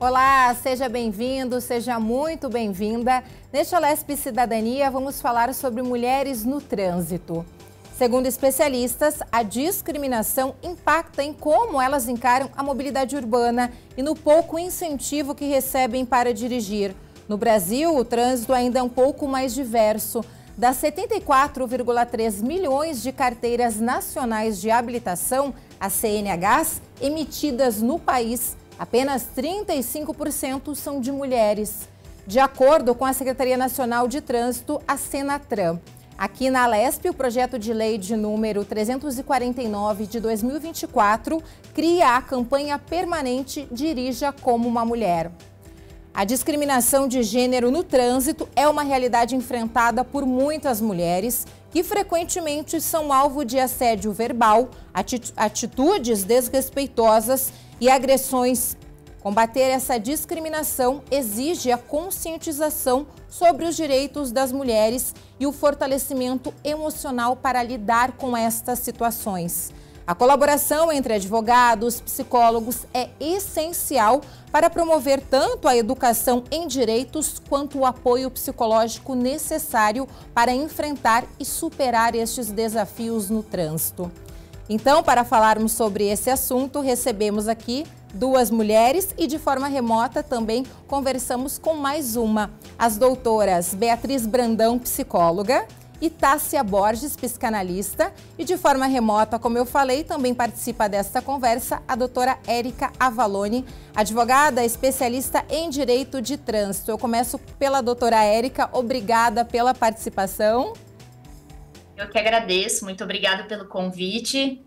Olá, seja bem-vindo, seja muito bem-vinda. Neste Alesp Cidadania, vamos falar sobre mulheres no trânsito. Segundo especialistas, a discriminação impacta em como elas encaram a mobilidade urbana e no pouco incentivo que recebem para dirigir. No Brasil, o trânsito ainda é um pouco mais diverso. Das 74,3 milhões de carteiras nacionais de habilitação, as CNHs, emitidas no país, apenas 35% são de mulheres. De acordo com a Secretaria Nacional de Trânsito, a Senatran. Aqui na Alesp, o projeto de lei de número 349 de 2024 cria a campanha permanente Dirija como uma Mulher. A discriminação de gênero no trânsito é uma realidade enfrentada por muitas mulheres que frequentemente são alvo de assédio verbal, atitudes desrespeitosas e agressões. Combater essa discriminação exige a conscientização sobre os direitos das mulheres e o fortalecimento emocional para lidar com estas situações. A colaboração entre advogados, psicólogos é essencial para promover tanto a educação em direitos quanto o apoio psicológico necessário para enfrentar e superar estes desafios no trânsito. Então, para falarmos sobre esse assunto, recebemos aqui duas mulheres e de forma remota também conversamos com mais uma, as doutoras Beatriz Brandão, psicóloga, e Tássia Borges, psicanalista, e de forma remota, como eu falei, também participa desta conversa a doutora Érica Avalone, advogada especialista em direito de trânsito. Eu começo pela doutora Érica, obrigada pela participação. Eu que agradeço, muito obrigada pelo convite.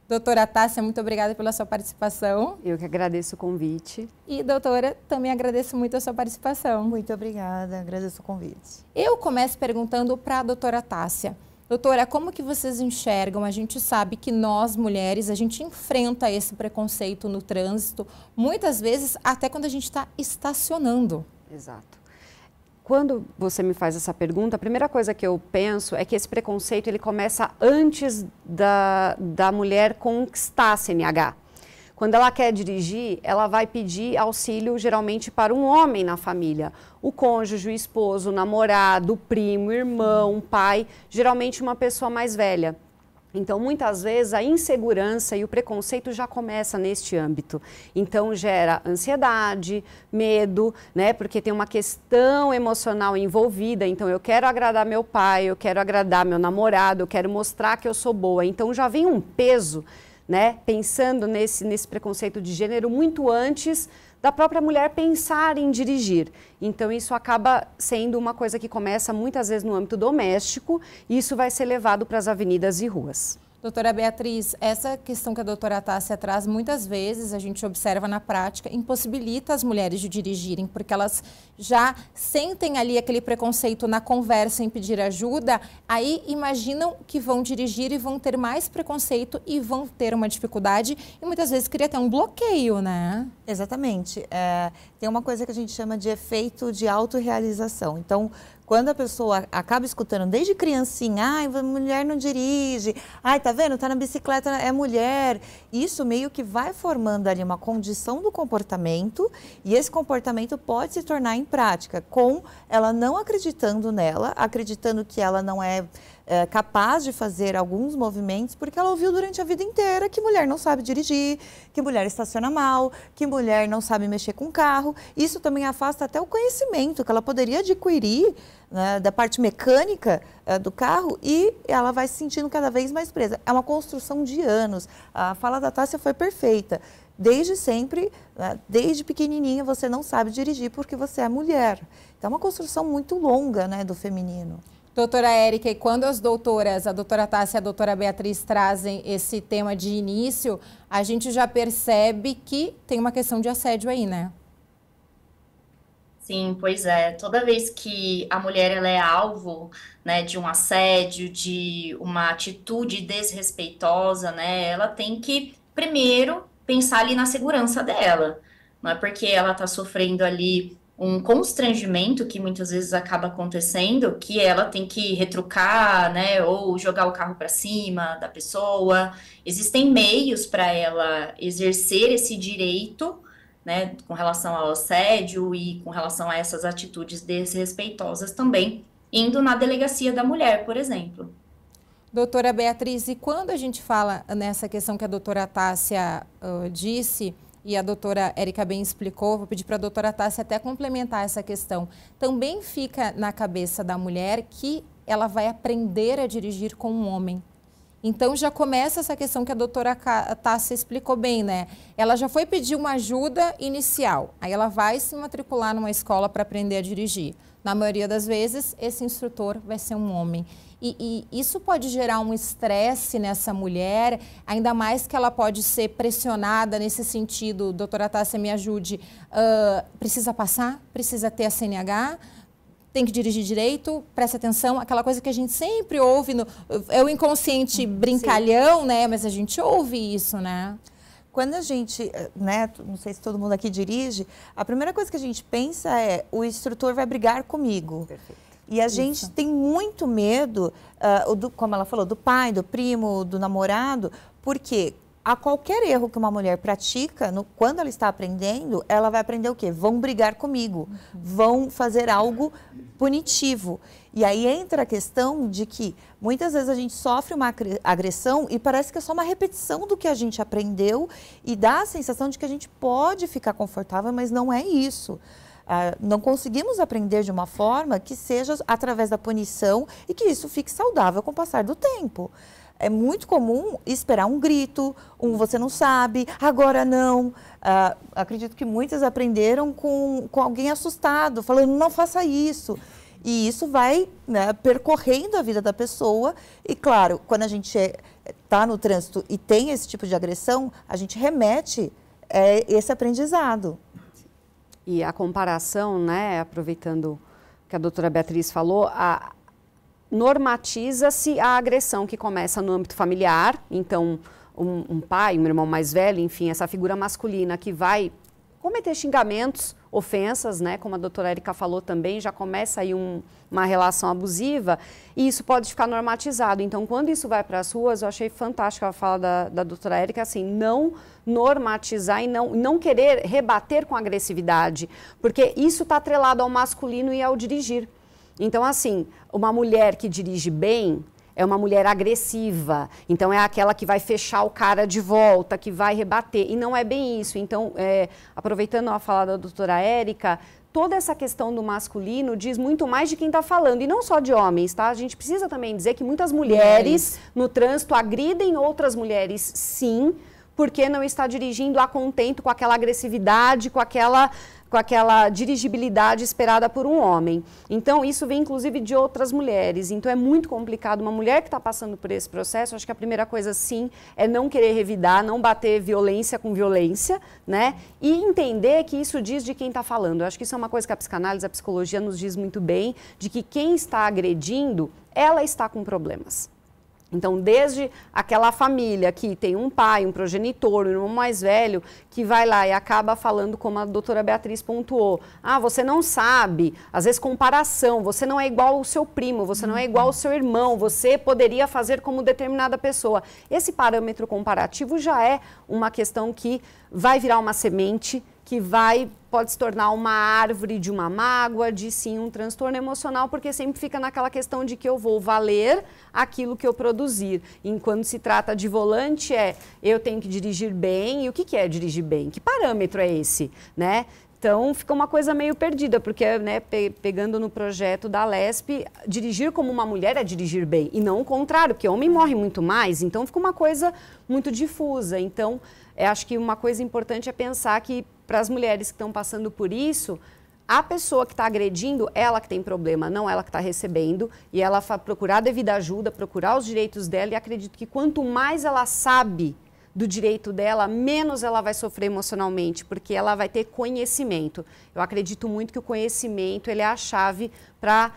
Doutora Tássia, muito obrigada pela sua participação. Eu que agradeço o convite. E doutora, também agradeço muito a sua participação. Muito obrigada, agradeço o convite. Eu começo perguntando para a doutora Tássia. Doutora, como que vocês enxergam? A gente sabe que nós, mulheres, a gente enfrenta esse preconceito no trânsito, muitas vezes até quando a gente está estacionando. Exato. Quando você me faz essa pergunta, a primeira coisa que eu penso é que esse preconceito ele começa antes da mulher conquistar a CNH. Quando ela quer dirigir, ela vai pedir auxílio geralmente para um homem na família. O cônjuge, o esposo, o namorado, o primo, o irmão, o pai, geralmente uma pessoa mais velha. Então, muitas vezes, a insegurança e o preconceito já começa neste âmbito. Então, gera ansiedade, medo, né? Porque tem uma questão emocional envolvida. Então, eu quero agradar meu pai, eu quero agradar meu namorado, eu quero mostrar que eu sou boa. Então, já vem um peso, né? Pensando nesse preconceito de gênero muito antes da própria mulher pensar em dirigir. Então, isso acaba sendo uma coisa que começa muitas vezes no âmbito doméstico e isso vai ser levado para as avenidas e ruas. Doutora Beatriz, essa questão que a doutora Tássia traz, muitas vezes a gente observa na prática, impossibilita as mulheres de dirigirem, porque elas já sentem ali aquele preconceito na conversa em pedir ajuda, aí imaginam que vão dirigir e vão ter mais preconceito e vão ter uma dificuldade e muitas vezes cria até um bloqueio, né? Exatamente. Tem uma coisa que a gente chama de efeito de autorrealização. Então, quando a pessoa acaba escutando desde criancinha, ai, mulher não dirige, ai, tá vendo, tá na bicicleta, é mulher. Isso meio que vai formando ali uma condição do comportamento e esse comportamento pode se tornar em prática, com ela não acreditando nela, acreditando que ela não é capaz de fazer alguns movimentos, porque ela ouviu durante a vida inteira que mulher não sabe dirigir, que mulher estaciona mal, que mulher não sabe mexer com carro. Isso também afasta até o conhecimento que ela poderia adquirir, né, da parte mecânica do carro, e ela vai se sentindo cada vez mais presa. É uma construção de anos. A fala da Tássia foi perfeita. Desde sempre, desde pequenininha, você não sabe dirigir porque você é mulher. Então, é uma construção muito longa, né, do feminino. Doutora Érica, e quando as doutoras, a doutora Tássia e a doutora Beatriz trazem esse tema de início, a gente já percebe que tem uma questão de assédio aí, né? Sim, pois é. Toda vez que a mulher ela é alvo, né, de um assédio, de uma atitude desrespeitosa, né, ela tem que primeiro pensar ali na segurança dela. Não é porque ela está sofrendo ali um constrangimento que muitas vezes acaba acontecendo, que ela tem que retrucar, né, ou jogar o carro para cima da pessoa. Existem meios para ela exercer esse direito né, com relação ao assédio e com relação a essas atitudes desrespeitosas também, indo na delegacia da mulher, por exemplo. Doutora Beatriz, e quando a gente fala nessa questão que a doutora Tássia disse, e a doutora Érica bem explicou, vou pedir para a doutora Tássia até complementar essa questão, também fica na cabeça da mulher que ela vai aprender a dirigir com um homem. Então já começa essa questão que a doutora Tássia explicou bem, né? Ela já foi pedir uma ajuda inicial, aí ela vai se matricular numa escola para aprender a dirigir. Na maioria das vezes, esse instrutor vai ser um homem. E isso pode gerar um estresse nessa mulher, ainda mais que ela pode ser pressionada nesse sentido, doutora Tássia, me ajude, precisa passar, precisa ter a CNH, tem que dirigir direito, presta atenção, aquela coisa que a gente sempre ouve, é o inconsciente brincalhão, sim, né? Mas a gente ouve isso, né? Quando a gente, né, não sei se todo mundo aqui dirige, a primeira coisa que a gente pensa é, o instrutor vai brigar comigo. Perfeito. E a gente tem muito medo, como ela falou, do pai, do primo, do namorado, porque a qualquer erro que uma mulher pratica, quando ela está aprendendo, ela vai aprender o quê? Vão brigar comigo, vão fazer algo punitivo. E aí entra a questão de que muitas vezes a gente sofre uma agressão e parece que é só uma repetição do que a gente aprendeu e dá a sensação de que a gente pode ficar confortável, mas não é isso. Não conseguimos aprender de uma forma que seja através da punição e que isso fique saudável com o passar do tempo. É muito comum esperar um grito, você não sabe, agora não. Acredito que muitas aprenderam com alguém assustado, falando não faça isso. E isso vai, né, percorrendo a vida da pessoa. E claro, quando a gente está no trânsito e tem esse tipo de agressão, a gente remete esse aprendizado. E a comparação, né, aproveitando que a doutora Beatriz falou, normatiza-se a agressão que começa no âmbito familiar, então um pai, um irmão mais velho, enfim, essa figura masculina que vai cometer xingamentos, ofensas, né, como a doutora Érica falou também, já começa aí uma relação abusiva e isso pode ficar normatizado. Então, quando isso vai para as ruas, eu achei fantástica a fala da doutora Érica, assim, não normatizar e não querer rebater com agressividade, porque isso está atrelado ao masculino e ao dirigir. Então, assim, uma mulher que dirige bem é uma mulher agressiva, então é aquela que vai fechar o cara de volta, que vai rebater, e não é bem isso. Então, aproveitando a fala da doutora Érica, toda essa questão do masculino diz muito mais de quem está falando, e não só de homens, tá? A gente precisa também dizer que muitas mulheres no trânsito agridem outras mulheres, sim, porque não está dirigindo a contento com aquela agressividade, com aquela dirigibilidade esperada por um homem. Então, isso vem inclusive de outras mulheres. Então, é muito complicado. Uma mulher que está passando por esse processo, acho que a primeira coisa, sim, é não querer revidar, não bater violência com violência, né? E entender que isso diz de quem está falando. Eu acho que isso é uma coisa que a psicanálise, a psicologia nos diz muito bem, de que quem está agredindo, ela está com problemas. Então, desde aquela família que tem um pai, um progenitor, um irmão mais velho, que vai lá e acaba falando, como a doutora Beatriz pontuou, você não sabe, às vezes comparação, você não é igual ao seu primo, você não é igual ao seu irmão, você poderia fazer como determinada pessoa. Esse parâmetro comparativo já é uma questão que vai virar uma semente, que pode se tornar uma árvore de uma mágoa, de sim um transtorno emocional, porque sempre fica naquela questão de que eu vou valer aquilo que eu produzir. E quando se trata de volante eu tenho que dirigir bem, e o que é dirigir bem? Que parâmetro é esse, né? Então, fica uma coisa meio perdida, porque, né, pegando no projeto da LESP, dirigir como uma mulher é dirigir bem, e não o contrário, porque homem morre muito mais, então fica uma coisa muito difusa. Então, acho que uma coisa importante é pensar que, para as mulheres que estão passando por isso, a pessoa que está agredindo, ela que tem problema, não ela que está recebendo, e ela procurar devida ajuda, procurar os direitos dela, e acredito que quanto mais ela sabe do direito dela, menos ela vai sofrer emocionalmente, porque ela vai ter conhecimento. Eu acredito muito que o conhecimento ele é a chave para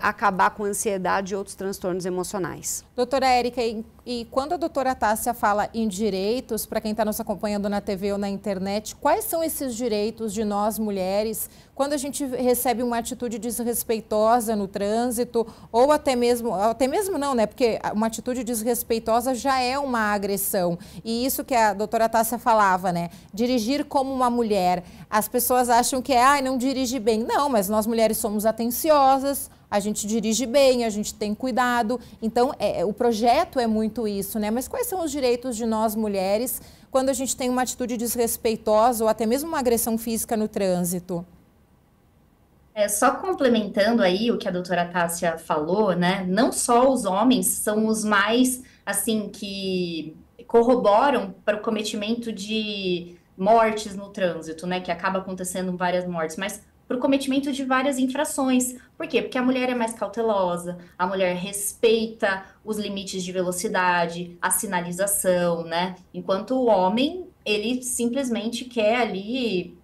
acabar com a ansiedade e outros transtornos emocionais. Doutora Érica, E quando a doutora Tássia fala em direitos, para quem está nos acompanhando na TV ou na internet, quais são esses direitos de nós mulheres quando a gente recebe uma atitude desrespeitosa no trânsito, ou até mesmo não, né? Porque uma atitude desrespeitosa já é uma agressão. E isso que a doutora Tássia falava, né? Dirigir como uma mulher. As pessoas acham que não dirige bem. Não, mas nós mulheres somos atenciosas, a gente dirige bem, a gente tem cuidado. Então, o projeto é muito isso, né? Mas quais são os direitos de nós mulheres quando a gente tem uma atitude desrespeitosa ou até mesmo uma agressão física no trânsito? Só complementando aí o que a doutora Tássia falou, né? Não só os homens são os mais, assim, que corroboram para o cometimento de mortes no trânsito, né? Que acaba acontecendo várias mortes, mas para o cometimento de várias infrações. Por quê? Porque a mulher é mais cautelosa, a mulher respeita os limites de velocidade, a sinalização, né? Enquanto o homem, ele simplesmente quer ali...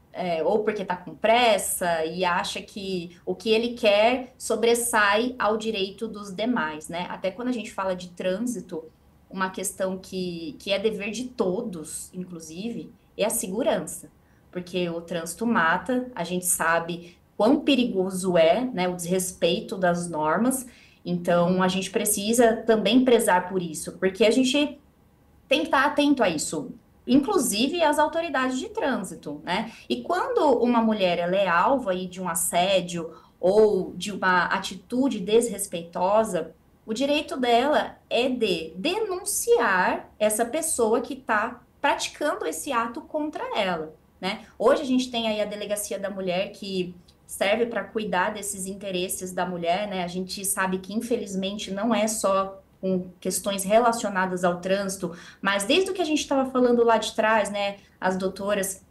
ou porque está com pressa e acha que o que ele quer sobressai ao direito dos demais, né? Até quando a gente fala de trânsito, uma questão que é dever de todos, inclusive, é a segurança. Porque o trânsito mata, a gente sabe quão perigoso é, né, o desrespeito das normas, então a gente precisa também prezar por isso, porque a gente tem que estar atento a isso. Inclusive as autoridades de trânsito, né? E quando uma mulher ela é alvo aí de um assédio ou de uma atitude desrespeitosa, o direito dela é de denunciar essa pessoa que está praticando esse ato contra ela, né? Hoje a gente tem aí a Delegacia da Mulher que serve para cuidar desses interesses da mulher, né? A gente sabe que infelizmente não é só com questões relacionadas ao trânsito, mas desde o que a gente estava falando lá de trás, né, as doutoras,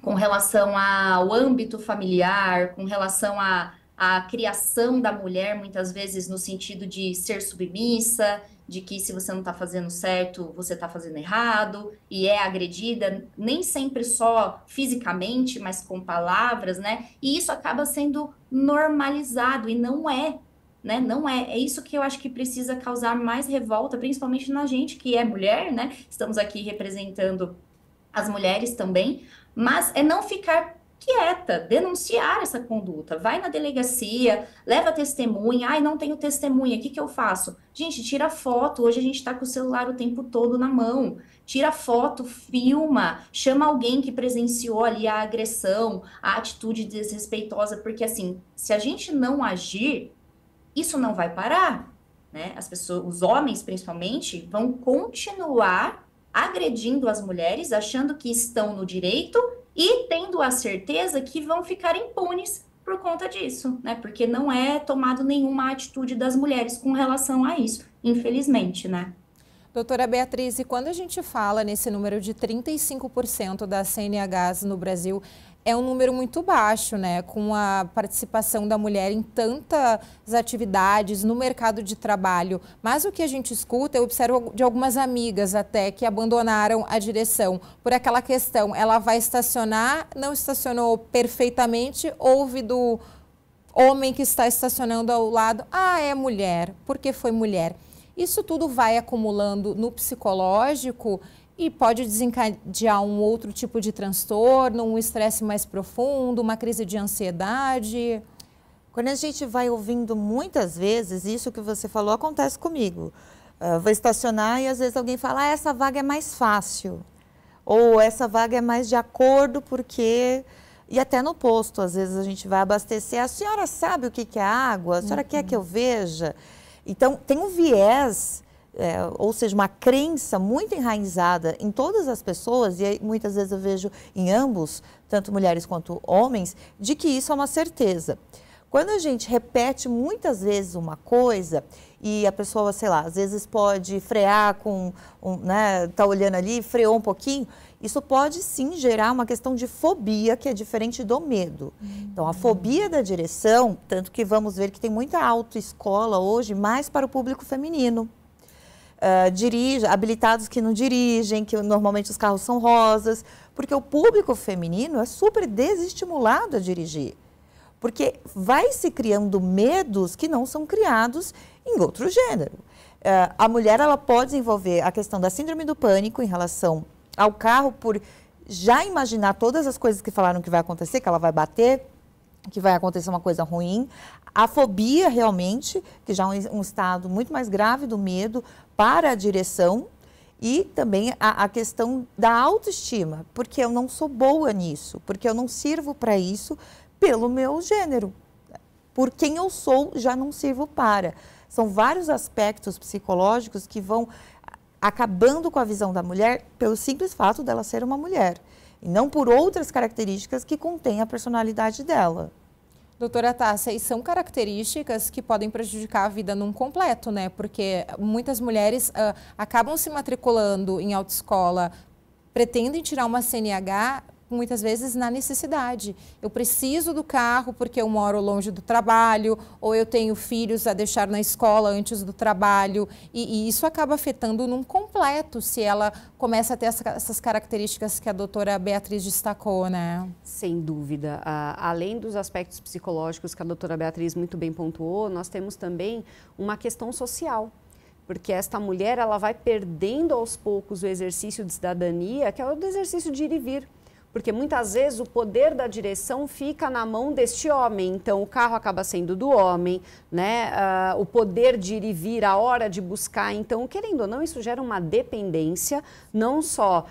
com relação ao âmbito familiar, com relação à criação da mulher, muitas vezes no sentido de ser submissa, de que se você não está fazendo certo, você está fazendo errado, e é agredida, nem sempre só fisicamente, mas com palavras, né, e isso acaba sendo normalizado, e não é, né? Não é. É isso que eu acho que precisa causar mais revolta, principalmente na gente que é mulher, né? Estamos aqui representando as mulheres também, mas é não ficar quieta, denunciar essa conduta. Vai na delegacia, leva testemunha. Ai, não tenho testemunha, o que eu faço? Gente, tira foto. Hoje a gente tá com o celular o tempo todo na mão. Tira foto, filma, chama alguém que presenciou ali a agressão, a atitude desrespeitosa, porque assim, se a gente não agir, isso não vai parar, né? As pessoas, os homens principalmente, vão continuar agredindo as mulheres, achando que estão no direito e tendo a certeza que vão ficar impunes por conta disso, né? Porque não é tomado nenhuma atitude das mulheres com relação a isso, infelizmente, né? Doutora Beatriz, e quando a gente fala nesse número de 35% das CNHs no Brasil, é um número muito baixo, né? Com a participação da mulher em tantas atividades no mercado de trabalho. Mas o que a gente escuta, eu observo de algumas amigas até que abandonaram a direção por aquela questão. Ela vai estacionar, não estacionou perfeitamente, ouve do homem que está estacionando ao lado, é mulher, porque foi mulher. Isso tudo vai acumulando no psicológico e pode desencadear um outro tipo de transtorno, um estresse mais profundo, uma crise de ansiedade. Quando a gente vai ouvindo muitas vezes, isso que você falou acontece comigo. Vou estacionar e às vezes alguém fala, essa vaga é mais fácil. Ou essa vaga é mais de acordo porque... E até no posto, às vezes a gente vai abastecer. A senhora sabe o que é água? A senhora quer que eu veja? Então, tem um viés... ou seja, uma crença muito enraizada em todas as pessoas, e muitas vezes eu vejo em ambos, tanto mulheres quanto homens, de que isso é uma certeza. Quando a gente repete muitas vezes uma coisa e a pessoa, sei lá, às vezes pode frear com, né, tá olhando ali, freou um pouquinho, isso pode sim gerar uma questão de fobia, que é diferente do medo. Então, a fobia da direção, tanto que vamos ver que tem muita autoescola hoje, mais para o público feminino. Habilitados que não dirigem, que normalmente os carros são rosas, porque o público feminino é super desestimulado a dirigir, porque vai se criando medos que não são criados em outro gênero. A mulher, ela pode desenvolver a questão da síndrome do pânico em relação ao carro, por já imaginar todas as coisas que falaram que vai acontecer, que ela vai bater, que vai acontecer uma coisa ruim. A fobia, realmente, que já é um estado muito mais grave do medo para a direção. E também a questão da autoestima, porque eu não sou boa nisso, porque eu não sirvo para isso pelo meu gênero. Por quem eu sou, já não sirvo para. São vários aspectos psicológicos que vão acabando com a visão da mulher pelo simples fato dela ser uma mulher. E não por outras características que contêm a personalidade dela. Doutora Tássia, e são características que podem prejudicar a vida num completo, né? Porque muitas mulheres acabam se matriculando em autoescola, pretendem tirar uma CNH, muitas vezes na necessidade. Eu preciso do carro porque eu moro longe do trabalho, ou eu tenho filhos a deixar na escola antes do trabalho, e isso acaba afetando num completo se ela começa a ter essas características que a doutora Beatriz destacou, né? Sem dúvida. Além dos aspectos psicológicos que a doutora Beatriz muito bem pontuou, nós temos também uma questão social. Porque esta mulher, ela vai perdendo aos poucos o exercício de cidadania, que é o exercício de ir e vir. Porque muitas vezes o poder da direção fica na mão deste homem, então o carro acaba sendo do homem, né? O poder de ir e vir, a hora de buscar, então, querendo ou não, isso gera uma dependência, não só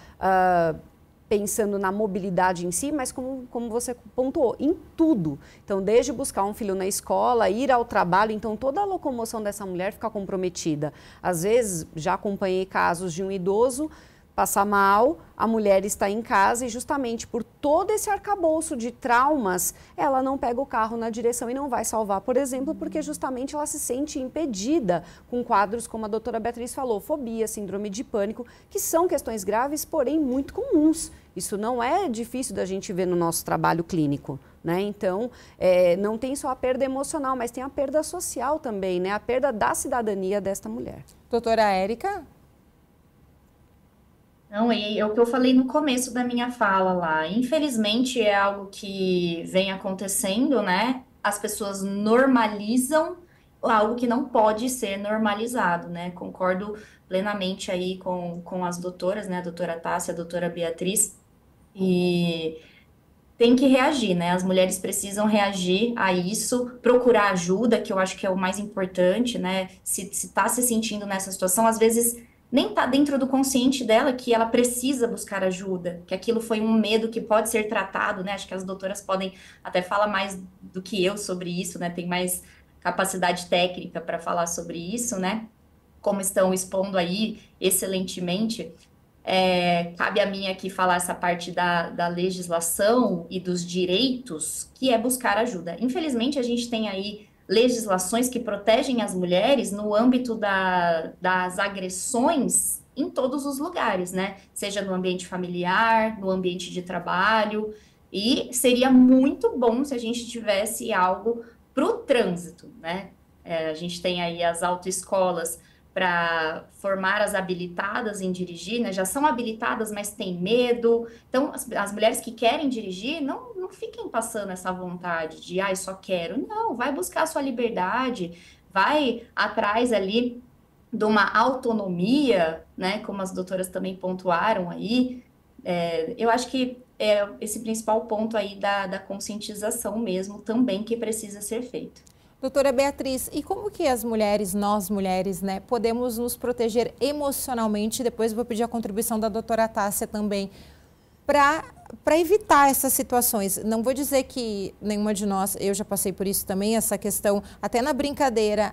pensando na mobilidade em si, mas como você pontuou, em tudo. Então, desde buscar um filho na escola, ir ao trabalho, então toda a locomoção dessa mulher fica comprometida. Às vezes, já acompanhei casos de um idoso passar mal, a mulher está em casa e justamente por todo esse arcabouço de traumas, ela não pega o carro na direção e não vai salvar, por exemplo, porque justamente ela se sente impedida com quadros como a doutora Beatriz falou, fobia, síndrome de pânico, que são questões graves, porém muito comuns. Isso não é difícil da gente ver no nosso trabalho clínico, né? Então, não tem só a perda emocional, mas tem a perda social também, né? A perda da cidadania desta mulher. Doutora Érica? Não, é o que eu falei no começo da minha fala lá. Infelizmente é algo que vem acontecendo, né? As pessoas normalizam algo que não pode ser normalizado, né? Concordo plenamente aí com as doutoras, né? A doutora Tássia, a doutora Beatriz. E tem que reagir, né? As mulheres precisam reagir a isso, procurar ajuda, que eu acho que é o mais importante, né? Se tá se sentindo nessa situação, às vezes nem tá dentro do consciente dela que ela precisa buscar ajuda, que aquilo foi um medo que pode ser tratado, né? Acho que as doutoras podem até falar mais do que eu sobre isso, né? Tem mais capacidade técnica para falar sobre isso, né? Como estão expondo aí excelentemente. Cabe a mim aqui falar essa parte da legislação e dos direitos, que é buscar ajuda. Infelizmente, a gente tem aí legislações que protegem as mulheres no âmbito das agressões em todos os lugares, né? Seja no ambiente familiar, no ambiente de trabalho, e seria muito bom se a gente tivesse algo para o trânsito, né? A gente tem aí as autoescolas para formar as habilitadas em dirigir, né? Já são habilitadas, mas têm medo. Então, as mulheres que querem dirigir, não fiquem passando essa vontade de, só quero. Não, vai buscar a sua liberdade, vai atrás ali de uma autonomia, né? Como as doutoras também pontuaram aí. Eu acho que é esse principal ponto aí da conscientização mesmo também que precisa ser feito. Doutora Beatriz, e como que as mulheres, nós mulheres, né, podemos nos proteger emocionalmente? Depois eu vou pedir a contribuição da doutora Tássia também, para evitar essas situações. Não vou dizer que nenhuma de nós, eu já passei por isso também, essa questão, até na brincadeira,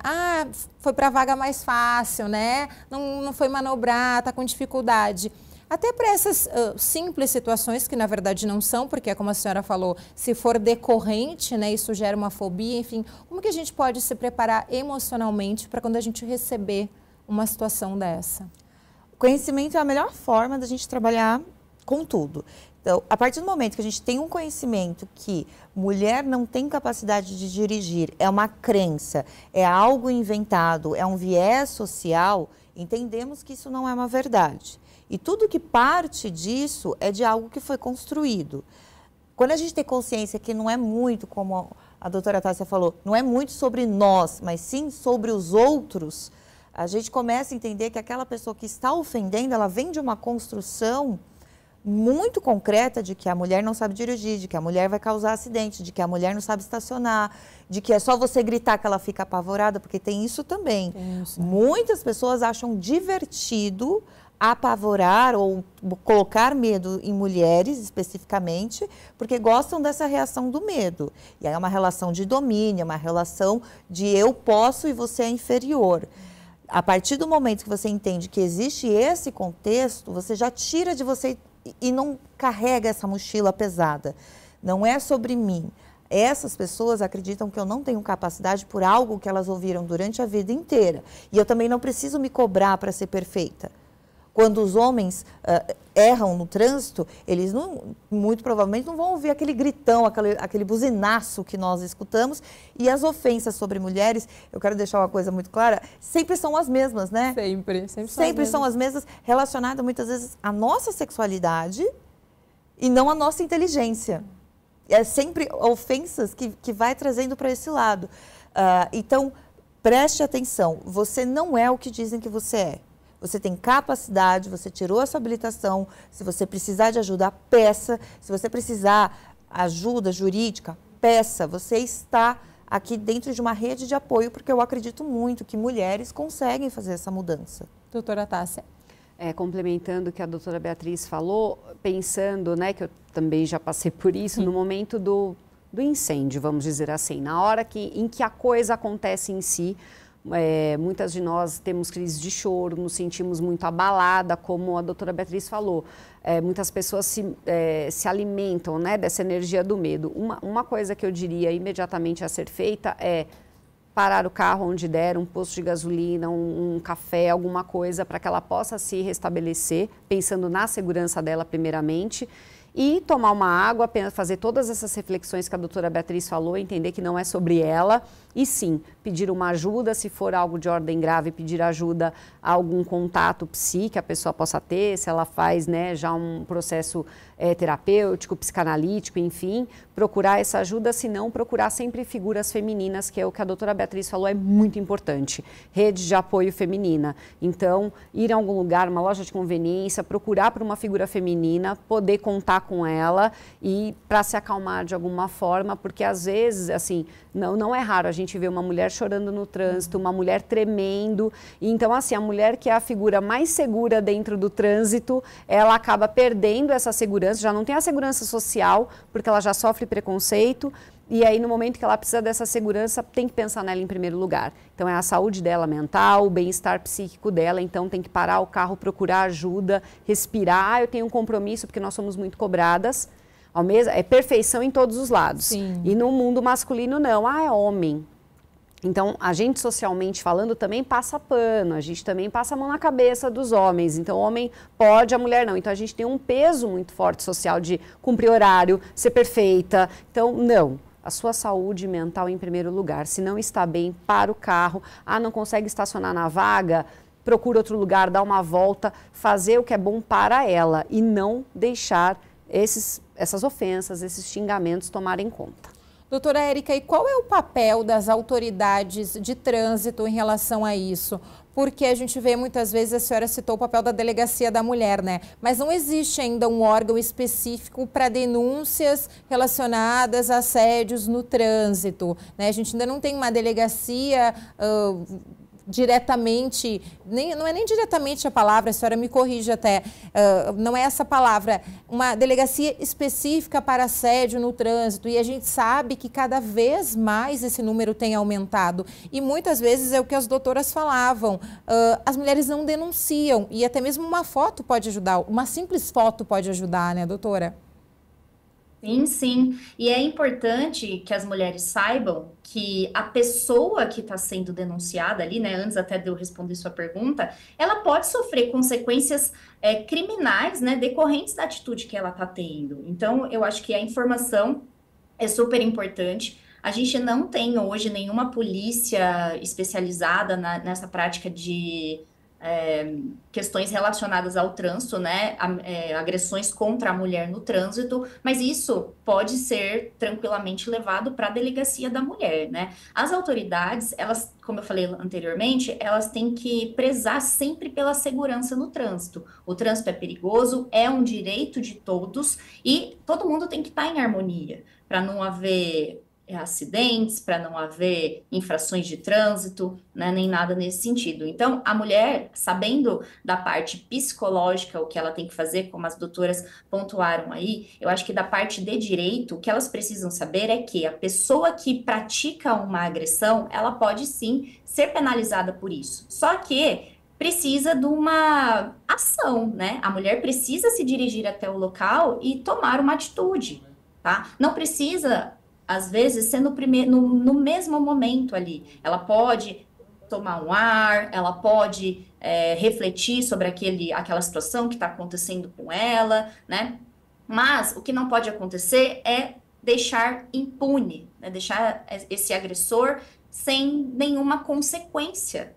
foi para a vaga mais fácil, né? Não foi manobrar, está com dificuldade. Até para essas simples situações, que na verdade não são, porque como a senhora falou, se for decorrente, né, isso gera uma fobia, enfim, como que a gente pode se preparar emocionalmente para quando a gente receber uma situação dessa? O conhecimento é a melhor forma da gente trabalhar com tudo. Então, a partir do momento que a gente tem um conhecimento que mulher não tem capacidade de dirigir, é uma crença, é algo inventado, é um viés social, entendemos que isso não é uma verdade. E tudo que parte disso é de algo que foi construído. Quando a gente tem consciência que não é muito, como a doutora Tássia falou, não é muito sobre nós, mas sim sobre os outros, a gente começa a entender que aquela pessoa que está ofendendo, ela vem de uma construção muito concreta de que a mulher não sabe dirigir, de que a mulher vai causar acidente, de que a mulher não sabe estacionar, de que é só você gritar que ela fica apavorada, porque tem isso também. Isso. Muitas pessoas acham divertido apavorar ou colocar medo em mulheres especificamente, porque gostam dessa reação do medo. E aí é uma relação de domínio, é uma relação de eu posso e você é inferior. A partir do momento que você entende que existe esse contexto, você já tira de você e não carrega essa mochila pesada. Não é sobre mim. Essas pessoas acreditam que eu não tenho capacidade por algo que elas ouviram durante a vida inteira. E eu também não preciso me cobrar para ser perfeita. Quando os homens erram no trânsito, eles muito provavelmente não vão ouvir aquele gritão, aquele buzinaço que nós escutamos. E as ofensas sobre mulheres, eu quero deixar uma coisa muito clara, sempre são as mesmas, né? Sempre são as mesmas, relacionadas muitas vezes à nossa sexualidade e não à nossa inteligência. É sempre ofensas que vai trazendo para esse lado. Então, preste atenção, você não é o que dizem que você é. Você tem capacidade, você tirou a sua habilitação, se você precisar de ajuda, peça. Se você precisar ajuda jurídica, peça. Você está aqui dentro de uma rede de apoio, porque eu acredito muito que mulheres conseguem fazer essa mudança. Doutora Tássia. Complementando o que a doutora Beatriz falou, pensando, né, que eu também já passei por isso, no momento do incêndio, vamos dizer assim, na hora em que a coisa acontece em si, muitas de nós temos crises de choro, nos sentimos muito abalada, como a doutora Beatriz falou. Muitas pessoas se alimentam, né, dessa energia do medo. Uma coisa que eu diria imediatamente a ser feita é parar o carro onde der, um posto de gasolina, um café, alguma coisa, para que ela possa se restabelecer, pensando na segurança dela primeiramente, e tomar uma água, fazer todas essas reflexões que a doutora Beatriz falou, entender que não é sobre ela, e sim, pedir uma ajuda, se for algo de ordem grave, pedir ajuda a algum contato psi que a pessoa possa ter, se ela faz, né, já um processo terapêutico, psicanalítico, enfim, procurar essa ajuda, se não, procurar sempre figuras femininas, que é o que a doutora Beatriz falou, é muito importante, rede de apoio feminina. Então, ir a algum lugar, uma loja de conveniência, procurar por uma figura feminina, poder contar com ela e para se acalmar de alguma forma, porque às vezes, assim, não é raro a gente ver uma mulher chorando no trânsito, uma mulher tremendo. Então, assim, a mulher que é a figura mais segura dentro do trânsito, ela acaba perdendo essa segurança, já não tem a segurança social, porque ela já sofre preconceito. E aí, no momento que ela precisa dessa segurança, tem que pensar nela em primeiro lugar. Então, é a saúde dela mental, o bem-estar psíquico dela. Então, tem que parar o carro, procurar ajuda, respirar. Eu tenho um compromisso, porque nós somos muito cobradas. É perfeição em todos os lados. Sim. E no mundo masculino, não. É homem. Então, a gente socialmente falando também passa pano, a gente também passa a mão na cabeça dos homens. Então, o homem pode, a mulher não. Então, a gente tem um peso muito forte social de cumprir horário, ser perfeita. Então, não. A sua saúde mental em primeiro lugar. Se não está bem, para o carro. Não consegue estacionar na vaga, procura outro lugar, dá uma volta, fazer o que é bom para ela e não deixar essas ofensas, esses xingamentos tomarem conta. Doutora Érica, e qual é o papel das autoridades de trânsito em relação a isso? Porque a gente vê muitas vezes, a senhora citou o papel da delegacia da mulher, né? Mas não existe ainda um órgão específico para denúncias relacionadas a assédios no trânsito, né? A gente ainda não tem uma delegacia diretamente, não é nem diretamente a palavra, a senhora me corrige até, não é essa palavra, uma delegacia específica para assédio no trânsito, e a gente sabe que cada vez mais esse número tem aumentado, e muitas vezes é o que as doutoras falavam, as mulheres não denunciam, e até mesmo uma foto pode ajudar, uma simples foto pode ajudar, né, doutora? Sim, sim. E é importante que as mulheres saibam que a pessoa que está sendo denunciada ali, né, antes até de eu responder sua pergunta, ela pode sofrer consequências criminais, né, decorrentes da atitude que ela está tendo. Então, eu acho que a informação é super importante. A gente não tem hoje nenhuma polícia especializada nessa prática de questões relacionadas ao trânsito, né, agressões contra a mulher no trânsito, mas isso pode ser tranquilamente levado para a delegacia da mulher, né? As autoridades, elas, como eu falei anteriormente, elas têm que prezar sempre pela segurança no trânsito. O trânsito é perigoso, é um direito de todos e todo mundo tem que estar em harmonia, para não haver acidentes, para não haver infrações de trânsito, né, nem nada nesse sentido. Então, a mulher, sabendo da parte psicológica, o que ela tem que fazer, como as doutoras pontuaram aí, eu acho que da parte de direito, o que elas precisam saber é que a pessoa que pratica uma agressão, ela pode sim ser penalizada por isso. Só que precisa de uma ação, né? A mulher precisa se dirigir até o local e tomar uma atitude, tá? Não precisa às vezes, ser no mesmo momento ali. Ela pode tomar um ar, ela pode refletir sobre aquela situação que está acontecendo com ela, né? Mas o que não pode acontecer é deixar impune, né? Deixar esse agressor sem nenhuma consequência,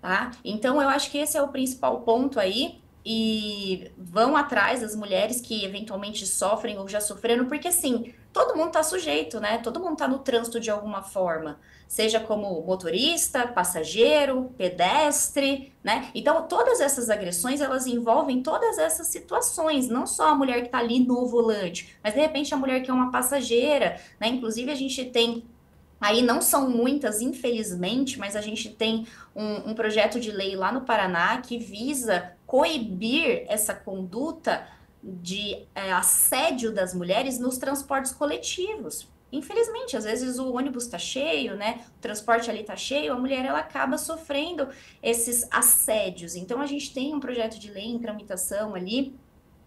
tá? Então, eu acho que esse é o principal ponto aí. E vão atrás das mulheres que eventualmente sofrem ou já sofreram, porque assim, todo mundo está sujeito, né? Todo mundo está no trânsito de alguma forma, seja como motorista, passageiro, pedestre, né? Então, todas essas agressões, elas envolvem todas essas situações, não só a mulher que está ali no volante, mas de repente a mulher que é uma passageira, né? Inclusive, a gente tem aí não são muitas, infelizmente, mas a gente tem um projeto de lei lá no Paraná que visa coibir essa conduta de assédio das mulheres nos transportes coletivos. Infelizmente, às vezes o ônibus está cheio, né? O transporte ali está cheio, a mulher ela acaba sofrendo esses assédios. Então, a gente tem um projeto de lei em tramitação ali,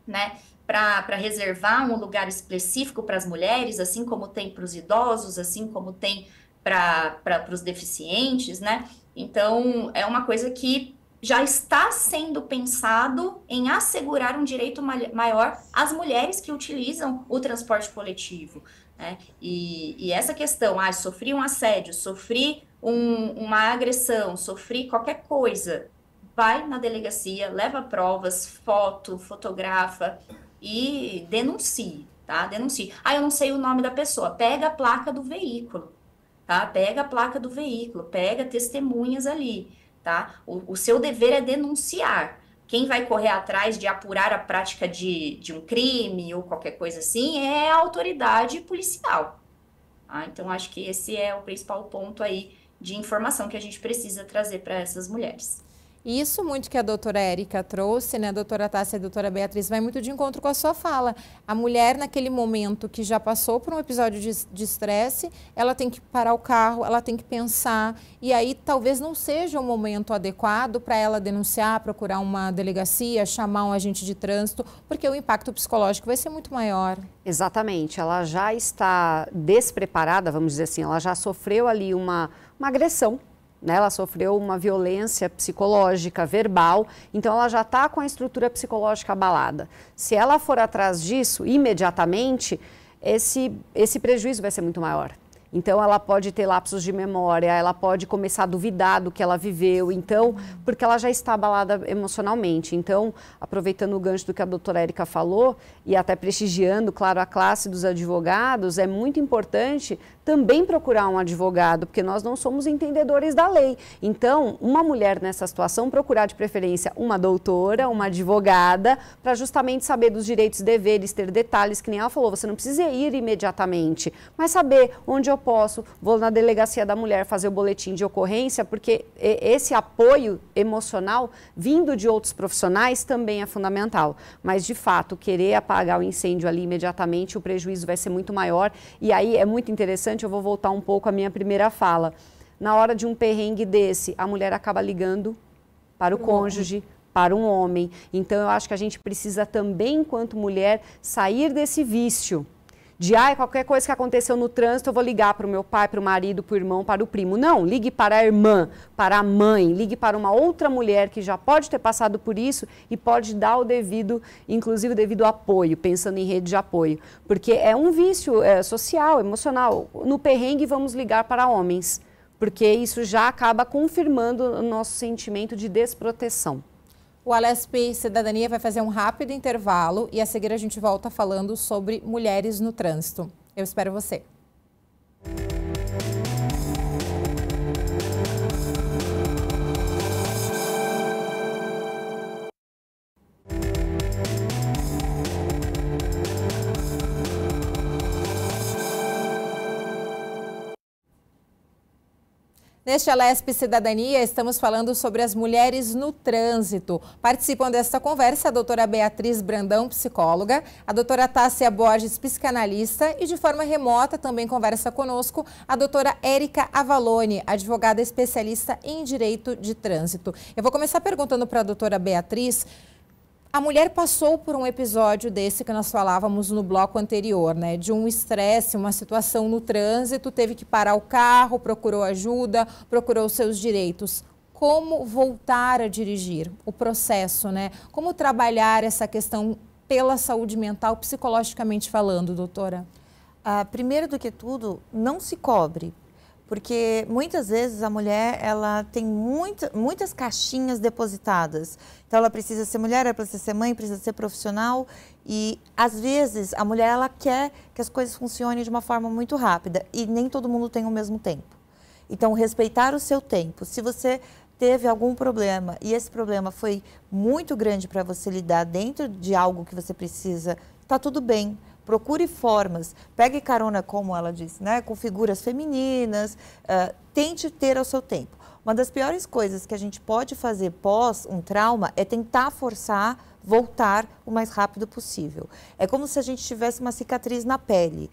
né? Para reservar um lugar específico para as mulheres, assim como tem para os idosos, assim como tem para os deficientes, né? Então, é uma coisa que já está sendo pensado em assegurar um direito maior às mulheres que utilizam o transporte coletivo, né? E essa questão, sofri um assédio, sofri uma agressão, sofri qualquer coisa, vai na delegacia, leva provas, fotografa e denuncie, tá? Denuncie. Eu não sei o nome da pessoa. Pega a placa do veículo, tá? Pega a placa do veículo, pega testemunhas ali, tá? O seu dever é denunciar. Quem vai correr atrás de apurar a prática de um crime ou qualquer coisa assim é a autoridade policial. Tá? Então, acho que esse é o principal ponto aí de informação que a gente precisa trazer para essas mulheres. E isso muito que a doutora Érica trouxe, né, a doutora Tássia e a doutora Beatriz, vai muito de encontro com a sua fala. A mulher, naquele momento que já passou por um episódio de estresse, ela tem que parar o carro, ela tem que pensar, e aí talvez não seja o momento adequado para ela denunciar, procurar uma delegacia, chamar um agente de trânsito, porque o impacto psicológico vai ser muito maior. Exatamente, ela já está despreparada, vamos dizer assim, ela já sofreu ali uma agressão. Ela sofreu uma violência psicológica, verbal, então ela já está com a estrutura psicológica abalada. Se ela for atrás disso, imediatamente, esse prejuízo vai ser muito maior. Então, ela pode ter lapsos de memória, ela pode começar a duvidar do que ela viveu, então, porque ela já está abalada emocionalmente. Então, aproveitando o gancho do que a doutora Érica falou, e até prestigiando, claro, a classe dos advogados, é muito importante também procurar um advogado, porque nós não somos entendedores da lei. Então, uma mulher nessa situação, procurar de preferência uma doutora, uma advogada, para justamente saber dos direitos e deveres, ter detalhes, que nem ela falou, você não precisa ir imediatamente, mas saber onde eu posso, vou na delegacia da mulher fazer o boletim de ocorrência, porque esse apoio emocional vindo de outros profissionais também é fundamental. Mas, de fato, querer apagar o incêndio ali imediatamente, o prejuízo vai ser muito maior. E aí é muito interessante, eu vou voltar um pouco à minha primeira fala. Na hora de um perrengue desse, a mulher acaba ligando para o cônjuge, para um homem. Então, eu acho que a gente precisa também, enquanto mulher, sair desse vício de qualquer coisa que aconteceu no trânsito, eu vou ligar para o meu pai, para o marido, para o irmão, para o primo. Não, ligue para a irmã, para a mãe, ligue para uma outra mulher que já pode ter passado por isso e pode dar o devido, inclusive o devido apoio, pensando em rede de apoio. Porque é um vício social, emocional. No perrengue, vamos ligar para homens, porque isso já acaba confirmando o nosso sentimento de desproteção. O Alesp Cidadania vai fazer um rápido intervalo e a seguir a gente volta falando sobre mulheres no trânsito. Eu espero você. Neste Alesp Cidadania, estamos falando sobre as mulheres no trânsito. Participam desta conversa a doutora Beatriz Brandão, psicóloga, a doutora Tássia Borges, psicanalista, e de forma remota também conversa conosco a doutora Érica Avalone, advogada especialista em direito de trânsito. Eu vou começar perguntando para a doutora Beatriz. A mulher passou por um episódio desse que nós falávamos no bloco anterior, né? De um estresse, uma situação no trânsito, teve que parar o carro, procurou ajuda, procurou seus direitos. Como voltar a dirigir? O processo, né? Como trabalhar essa questão pela saúde mental, psicologicamente falando, doutora? Primeiro do que tudo, não se cobre. Porque muitas vezes a mulher ela tem muitas caixinhas depositadas. Então ela precisa ser mulher, ela precisa ser mãe, precisa ser profissional. E às vezes a mulher ela quer que as coisas funcionem de uma forma muito rápida. E nem todo mundo tem o mesmo tempo. Então respeitar o seu tempo. Se você teve algum problema e esse problema foi muito grande para você lidar dentro de algo que você precisa, está tudo bem. Procure formas, pegue carona, como ela disse, né, com figuras femininas, tente ter ao seu tempo. Uma das piores coisas que a gente pode fazer pós um trauma é tentar forçar voltar o mais rápido possível. É como se a gente tivesse uma cicatriz na pele.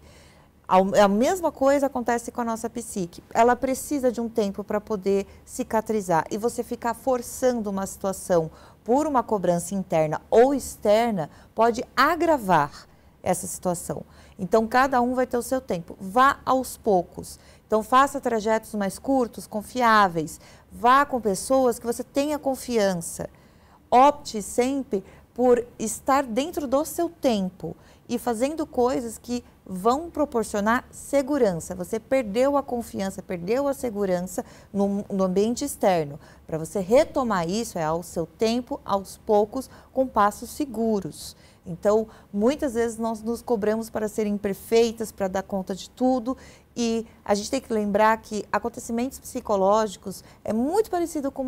A mesma coisa acontece com a nossa psique. Ela precisa de um tempo para poder cicatrizar. E você ficar forçando uma situação por uma cobrança interna ou externa pode agravar essa situação. Então, cada um vai ter o seu tempo. Vá aos poucos. Então, faça trajetos mais curtos, confiáveis. Vá com pessoas que você tenha confiança. Opte sempre por estar dentro do seu tempo e fazendo coisas que vão proporcionar segurança. Você perdeu a confiança, perdeu a segurança no ambiente externo. Para você retomar isso, é ao seu tempo, aos poucos, com passos seguros. Então, muitas vezes nós nos cobramos para serem perfeitas, para dar conta de tudo, e a gente tem que lembrar que acontecimentos psicológicos é muito parecido com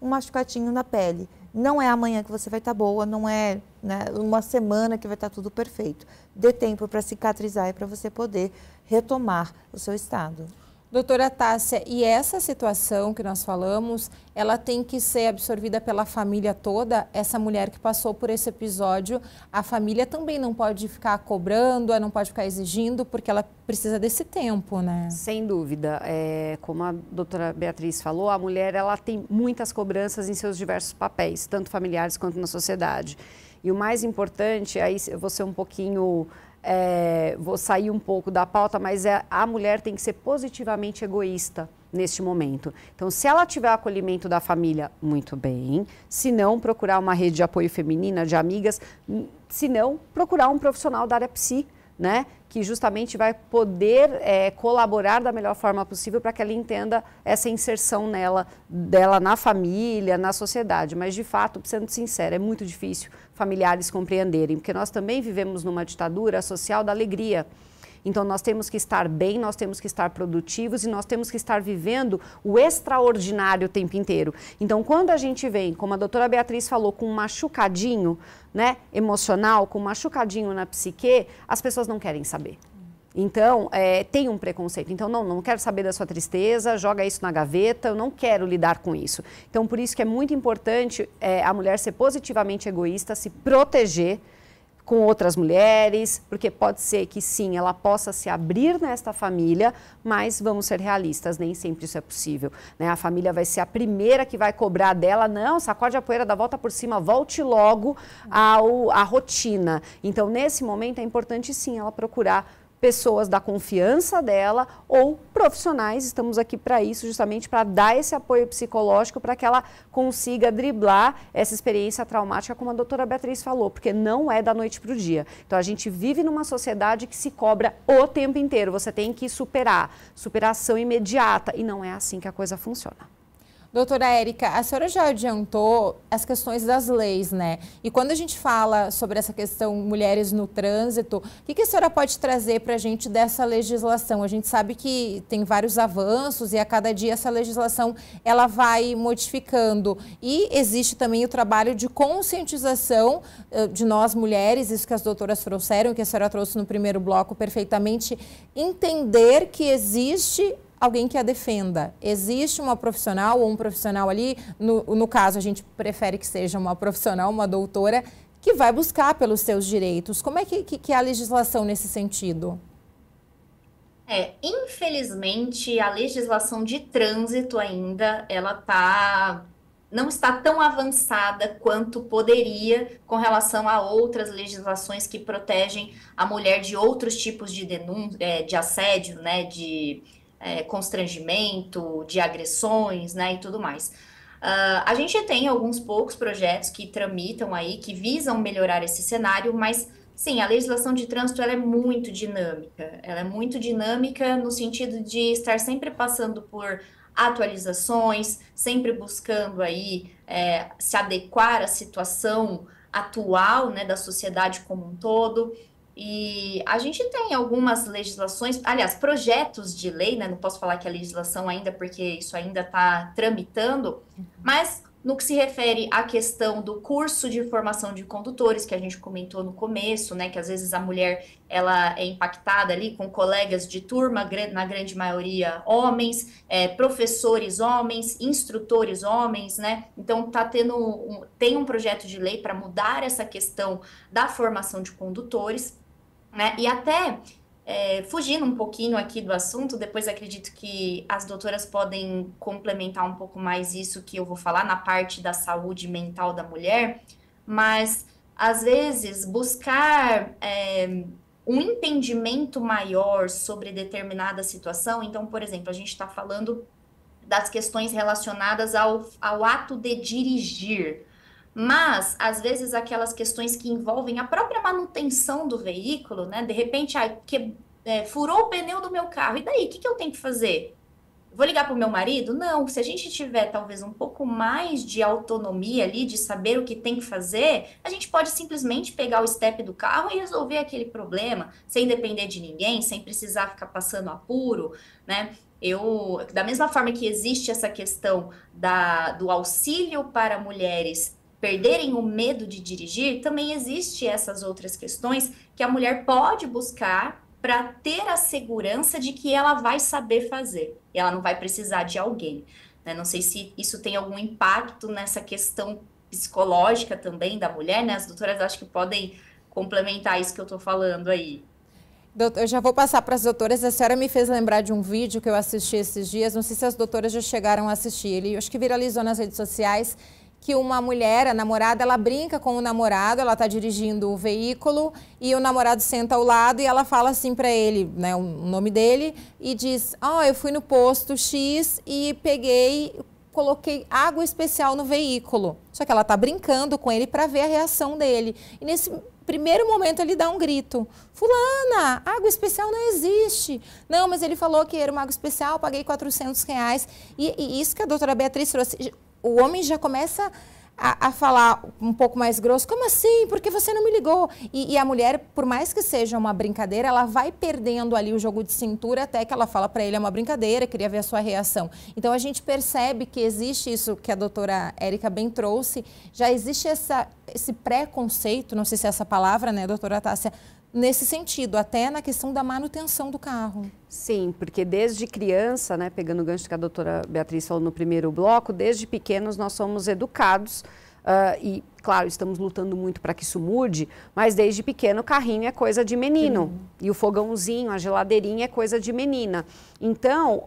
um machucadinho na pele. Não é amanhã que você vai estar boa, não é, né, uma semana que vai estar tudo perfeito. Dê tempo para cicatrizar e para você poder retomar o seu estado. Doutora Tássia, e essa situação que nós falamos, ela tem que ser absorvida pela família toda? Essa mulher que passou por esse episódio, a família também não pode ficar cobrando, não pode ficar exigindo, porque ela precisa desse tempo, né? Sem dúvida. Como a doutora Beatriz falou, a mulher ela tem muitas cobranças em seus diversos papéis, tanto familiares quanto na sociedade. E o mais importante, aí eu vou ser um pouquinho... vou sair um pouco da pauta, mas a mulher tem que ser positivamente egoísta neste momento. Então, se ela tiver acolhimento da família, muito bem. Se não, procurar uma rede de apoio feminina, de amigas. Se não, procurar um profissional da área psi, né? Que justamente vai poder colaborar da melhor forma possível para que ela entenda essa inserção dela na família, na sociedade. Mas, de fato, sendo sincera, é muito difícil familiares compreenderem, porque nós também vivemos numa ditadura social da alegria. Então, nós temos que estar bem, nós temos que estar produtivos e nós temos que estar vivendo o extraordinário o tempo inteiro. Então, quando a gente vem, como a doutora Beatriz falou, com um machucadinho, né, emocional, com um machucadinho na psique, as pessoas não querem saber. Então, tem um preconceito. Então, não quero saber da sua tristeza, joga isso na gaveta, eu não quero lidar com isso. Então, por isso que é muito importante a mulher ser positivamente egoísta, se proteger com outras mulheres, porque pode ser que sim, ela possa se abrir nesta família, mas vamos ser realistas, nem sempre isso é possível, né? A família vai ser a primeira que vai cobrar dela, não, sacode a poeira, dá volta por cima, volte logo à rotina. Então, nesse momento, é importante sim ela procurar pessoas da confiança dela ou profissionais estamos aqui para isso, justamente para dar esse apoio psicológico para que ela consiga driblar essa experiência traumática, como a doutora Beatriz falou, porque não é da noite para o dia. Então a gente vive numa sociedade que se cobra o tempo inteiro, você tem que superar, superação imediata, e não é assim que a coisa funciona. Doutora Érica, a senhora já adiantou as questões das leis, né? E quando a gente fala sobre essa questão mulheres no trânsito, o que a senhora pode trazer para a gente dessa legislação? A gente sabe que tem vários avanços e a cada dia essa legislação ela vai modificando. E existe também o trabalho de conscientização de nós mulheres, isso que as doutoras trouxeram, que a senhora trouxe no primeiro bloco perfeitamente, entender que existe alguém que a defenda. Existe uma profissional ou um profissional ali, no caso a gente prefere que seja uma profissional, uma doutora, que vai buscar pelos seus direitos. Como é que é a legislação nesse sentido? Infelizmente, a legislação de trânsito ainda, não está tão avançada quanto poderia com relação a outras legislações que protegem a mulher de outros tipos de denúncia, de assédio, né, de constrangimento, de agressões, né, e tudo mais. A gente tem alguns poucos projetos que tramitam aí, que visam melhorar esse cenário, mas sim, a legislação de trânsito ela é muito dinâmica. Ela é muito dinâmica no sentido de estar sempre passando por atualizações, sempre buscando aí se adequar à situação atual, né, da sociedade como um todo. E a gente tem algumas legislações, aliás, projetos de lei, né? Não posso falar que é legislação ainda, porque isso ainda está tramitando, mas no que se refere à questão do curso de formação de condutores, que a gente comentou no começo, né? Que às vezes a mulher ela é impactada ali com colegas de turma, na grande maioria homens, professores homens, instrutores homens, né? Então tem um projeto de lei para mudar essa questão da formação de condutores. Né? E até, fugindo um pouquinho aqui do assunto, depois acredito que as doutoras podem complementar um pouco mais isso que eu vou falar na parte da saúde mental da mulher, mas, às vezes, buscar um entendimento maior sobre determinada situação. Então, por exemplo, a gente está falando das questões relacionadas ao ato de dirigir, mas, às vezes, aquelas questões que envolvem a própria manutenção do veículo, né? De repente, furou o pneu do meu carro, e daí? O que eu tenho que fazer? Vou ligar para o meu marido? Não, se a gente tiver talvez um pouco mais de autonomia ali, de saber o que tem que fazer, a gente pode simplesmente pegar o step do carro e resolver aquele problema, sem depender de ninguém, sem precisar ficar passando apuro, né? Da mesma forma que existe essa questão do auxílio para mulheres perderem o medo de dirigir, também existe essas outras questões que a mulher pode buscar para ter a segurança de que ela vai saber fazer, e ela não vai precisar de alguém, né? Não sei se isso tem algum impacto nessa questão psicológica também da mulher, né? As doutoras acho que podem complementar isso que eu estou falando aí. Doutor, eu já vou passar para as doutoras. A senhora me fez lembrar de um vídeo que eu assisti esses dias, não sei se as doutoras já chegaram a assistir, ele acho que viralizou nas redes sociais, que uma mulher, a namorada, ela brinca com o namorado, ela está dirigindo o veículo e o namorado senta ao lado e ela fala assim para ele, né, o nome dele, e diz, eu fui no posto X e coloquei água especial no veículo. Só que ela está brincando com ele para ver a reação dele. E nesse primeiro momento ele dá um grito, fulana, água especial não existe. Não, mas ele falou que era uma água especial, paguei R$400. E isso que a doutora Beatriz trouxe, o homem já começa a falar um pouco mais grosso, como assim? Porque você não me ligou? E a mulher, por mais que seja uma brincadeira, ela vai perdendo ali o jogo de cintura até que ela fala para ele, é uma brincadeira, queria ver a sua reação. Então a gente percebe que existe isso que a doutora Érica bem trouxe, já existe esse preconceito, não sei se é essa palavra, né, doutora Tássia, nesse sentido, até na questão da manutenção do carro. Sim, porque desde criança, né, pegando o gancho que a doutora Beatriz falou no primeiro bloco, desde pequenos nós somos educados e claro, estamos lutando muito para que isso mude, mas desde pequeno o carrinho é coisa de menino. E o fogãozinho, a geladeirinha é coisa de menina. Então,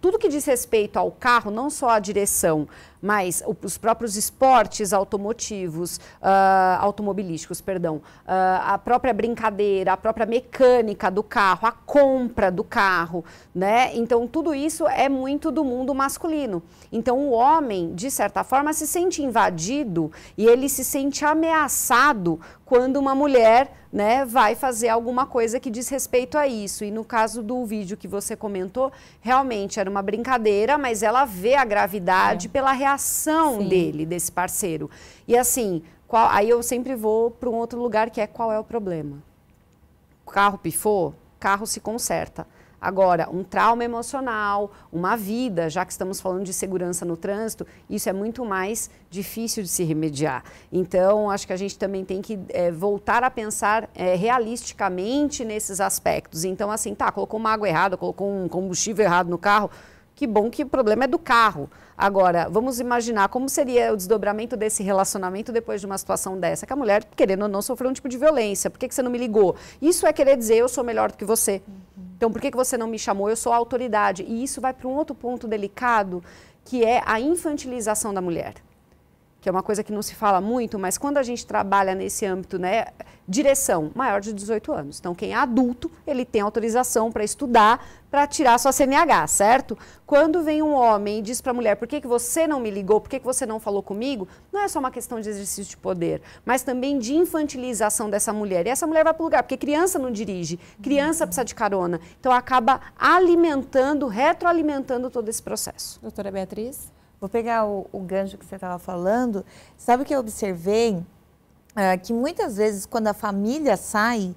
tudo que diz respeito ao carro, não só a direção, mas os próprios esportes automobilísticos, perdão, a própria brincadeira, a própria mecânica do carro, a compra do carro, né? Então, tudo isso é muito do mundo masculino. Então, o homem, de certa forma, se sente invadido e ele se sente ameaçado quando uma mulher, né, vai fazer alguma coisa que diz respeito a isso. E no caso do vídeo que você comentou, realmente era uma brincadeira, mas ela vê a gravidade pela reação dele, desse parceiro. E assim, aí eu sempre vou para um outro lugar que é qual é o problema. O carro pifou, carro se conserta. Agora, um trauma emocional, uma vida, já que estamos falando de segurança no trânsito, isso é muito mais difícil de se remediar. Então, acho que a gente também tem que voltar a pensar realisticamente nesses aspectos. Então, assim, tá, colocou uma água errada, colocou um combustível errado no carro, que bom que o problema é do carro. Agora, vamos imaginar como seria o desdobramento desse relacionamento depois de uma situação dessa, que a mulher, querendo ou não, sofreu um tipo de violência. Por que você não me ligou? Isso é querer dizer, eu sou melhor do que você. Então, por que você não me chamou? Eu sou a autoridade. E isso vai para um outro ponto delicado, que é a infantilização da mulher. Que é uma coisa que não se fala muito, mas quando a gente trabalha nesse âmbito, né, direção, maior de 18 anos. Então, quem é adulto, ele tem autorização para estudar, para tirar sua CNH, certo? Quando vem um homem e diz para a mulher, por que você não me ligou, por que você não falou comigo, não é só uma questão de exercício de poder, mas também de infantilização dessa mulher. E essa mulher vai para o lugar, porque criança não dirige, criança precisa de carona. Então, acaba alimentando, retroalimentando todo esse processo. Doutora Beatriz? Vou pegar o gancho que você estava falando. Sabe o que eu observei? Que muitas vezes, quando a família sai,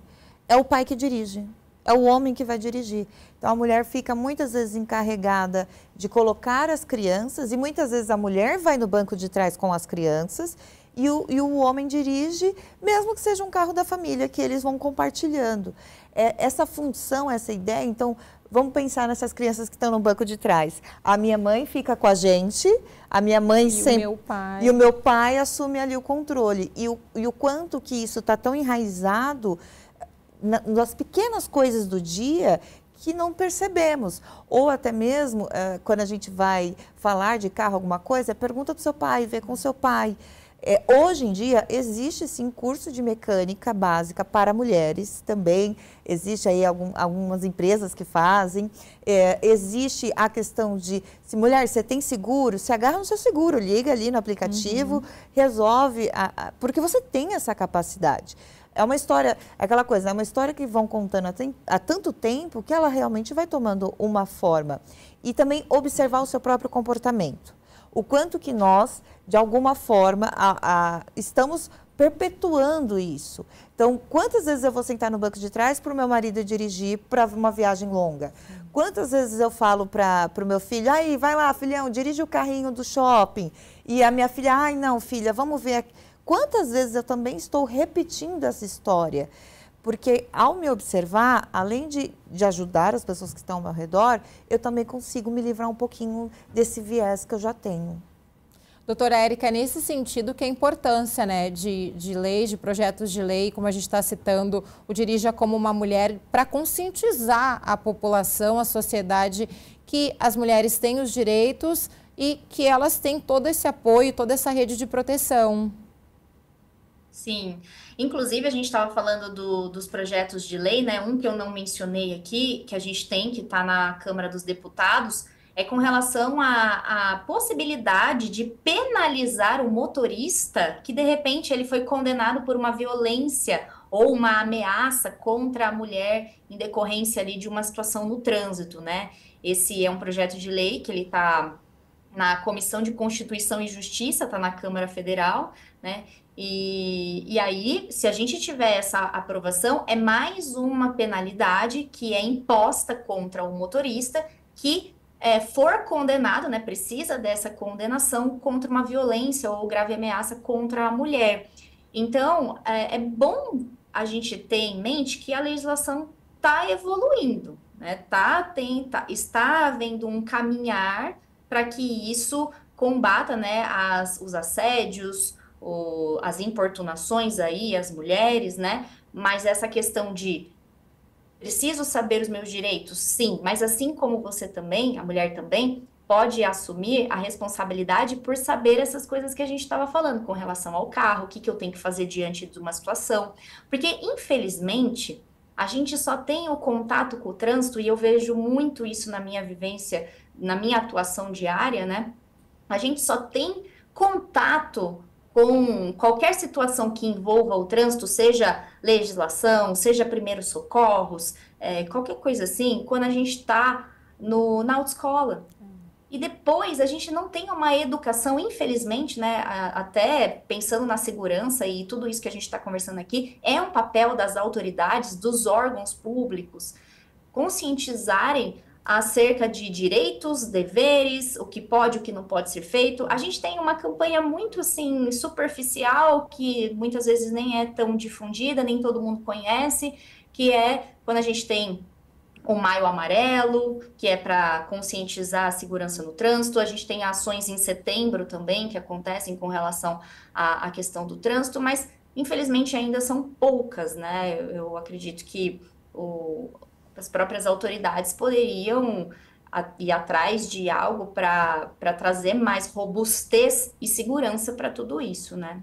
é o pai que dirige, é o homem que vai dirigir. Então, a mulher fica muitas vezes encarregada de colocar as crianças e muitas vezes a mulher vai no banco de trás com as crianças e o homem dirige, mesmo que seja um carro da família, que eles vão compartilhando. Essa função, essa ideia, então, vamos pensar nessas crianças que estão no banco de trás. A minha mãe fica com a gente, a minha mãe sempre... E o meu pai assume ali o controle. E o quanto que isso está tão enraizado nas pequenas coisas do dia que não percebemos. Ou até mesmo, quando a gente vai falar de carro, alguma coisa, pergunta para o seu pai, vê com o seu pai. Hoje em dia, existe sim curso de mecânica básica para mulheres também, existe aí algumas empresas que fazem, existe a questão de, se mulher, você tem seguro, se agarra no seu seguro, liga ali no aplicativo, resolve, porque você tem essa capacidade. É uma história, aquela coisa, é uma história que vão contando há tanto tempo que ela realmente vai tomando uma forma. E também observar o seu próprio comportamento. O quanto que nós, de alguma forma, estamos perpetuando isso. Então, quantas vezes eu vou sentar no banco de trás para o meu marido dirigir para uma viagem longa? Quantas vezes eu falo para o meu filho, aí, vai lá, filhão, dirige o carrinho do shopping. E a minha filha, ai, não, filha, vamos ver aqui. Quantas vezes eu também estou repetindo essa história? Porque ao me observar, além de ajudar as pessoas que estão ao meu redor, eu também consigo me livrar um pouquinho desse viés que eu já tenho. Doutora Érica, nesse sentido, que a importância, né, de leis, de projetos de lei, como a gente está citando, o Dirija como uma mulher, para conscientizar a população, a sociedade, que as mulheres têm os direitos e que elas têm todo esse apoio, toda essa rede de proteção. Sim, inclusive a gente estava falando dos projetos de lei, né? Um que eu não mencionei aqui, que a gente tem, que está na Câmara dos Deputados, é com relação à possibilidade de penalizar o motorista que, de repente, ele foi condenado por uma violência ou uma ameaça contra a mulher em decorrência ali de uma situação no trânsito, né? Esse é um projeto de lei que ele está na Comissão de Constituição e Justiça, está na Câmara Federal, né? E aí, se a gente tiver essa aprovação, é mais uma penalidade que é imposta contra o motorista que for condenado, né, precisa dessa condenação contra uma violência ou grave ameaça contra a mulher. Então, é bom a gente ter em mente que a legislação está evoluindo, né? Está havendo um caminhar para que isso combata, né, os assédios, as importunações aí, as mulheres, né? Mas essa questão de preciso saber os meus direitos, sim, mas assim como você também, a mulher também, pode assumir a responsabilidade por saber essas coisas que a gente estava falando com relação ao carro, o que que eu tenho que fazer diante de uma situação. Porque, infelizmente, a gente só tem o contato com o trânsito, e eu vejo muito isso na minha vivência, na minha atuação diária, né? A gente só tem contato com qualquer situação que envolva o trânsito, seja legislação, seja primeiros socorros, qualquer coisa assim, quando a gente está na autoescola. E depois a gente não tem uma educação, infelizmente, né? Até pensando na segurança e tudo isso que a gente está conversando aqui, é um papel das autoridades, dos órgãos públicos, conscientizarem acerca de direitos, deveres, o que pode, o que não pode ser feito. A gente tem uma campanha muito, assim, superficial, que muitas vezes nem é tão difundida, nem todo mundo conhece, que é quando a gente tem o Maio Amarelo, que é para conscientizar a segurança no trânsito. A gente tem ações em setembro também, que acontecem com relação à questão do trânsito, mas, infelizmente, ainda são poucas, né? Eu acredito que as próprias autoridades poderiam ir atrás de algo para trazer mais robustez e segurança para tudo isso, né?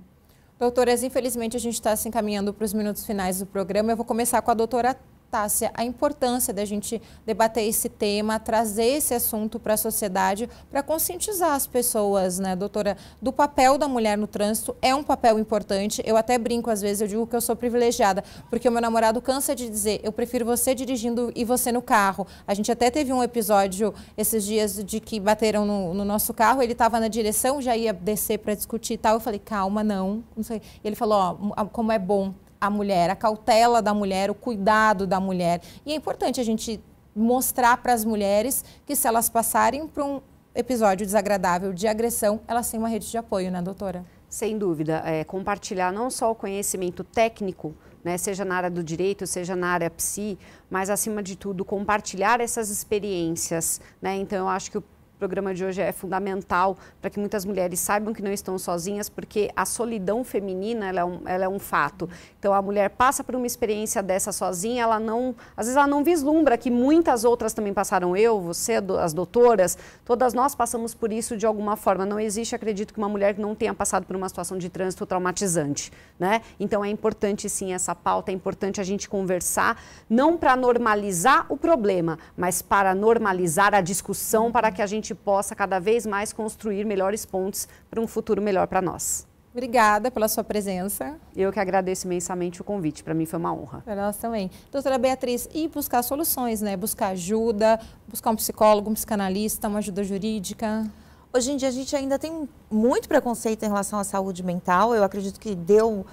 Doutoras, infelizmente a gente está se encaminhando para os minutos finais do programa. Eu vou começar com a doutora Tássia, a importância da gente debater esse tema, trazer esse assunto para a sociedade, para conscientizar as pessoas, né, doutora, do papel da mulher no trânsito. É um papel importante. Eu até brinco às vezes, eu digo que eu sou privilegiada, porque o meu namorado cansa de dizer, eu prefiro você dirigindo e você no carro. A gente até teve um episódio esses dias de que bateram no nosso carro, ele estava na direção, já ia descer para discutir e tal. Eu falei, calma, não sei. E ele falou, ó, como é bom a mulher, a cautela da mulher, o cuidado da mulher. E é importante a gente mostrar para as mulheres que se elas passarem por um episódio desagradável de agressão, elas têm uma rede de apoio, né, doutora? Sem dúvida, compartilhar não só o conhecimento técnico, né, seja na área do direito, seja na área psi, mas acima de tudo compartilhar essas experiências, né? Então eu acho que o programa de hoje é fundamental para que muitas mulheres saibam que não estão sozinhas, porque a solidão feminina ela é um fato. Então a mulher passa por uma experiência dessa sozinha, ela não, às vezes ela não vislumbra que muitas outras também passaram, eu, você, as doutoras, todas nós passamos por isso de alguma forma. Não existe, acredito, que uma mulher que não tenha passado por uma situação de trânsito traumatizante, né? Então é importante sim essa pauta, é importante a gente conversar, não para normalizar o problema, mas para normalizar a discussão, para que a gente possa cada vez mais construir melhores pontes para um futuro melhor para nós. Obrigada pela sua presença. Eu que agradeço imensamente o convite, para mim foi uma honra. Para nós também. Doutora Beatriz, e buscar soluções, né? Buscar ajuda, buscar um psicólogo, um psicanalista, uma ajuda jurídica. Hoje em dia a gente ainda tem muito preconceito em relação à saúde mental. Eu acredito que deu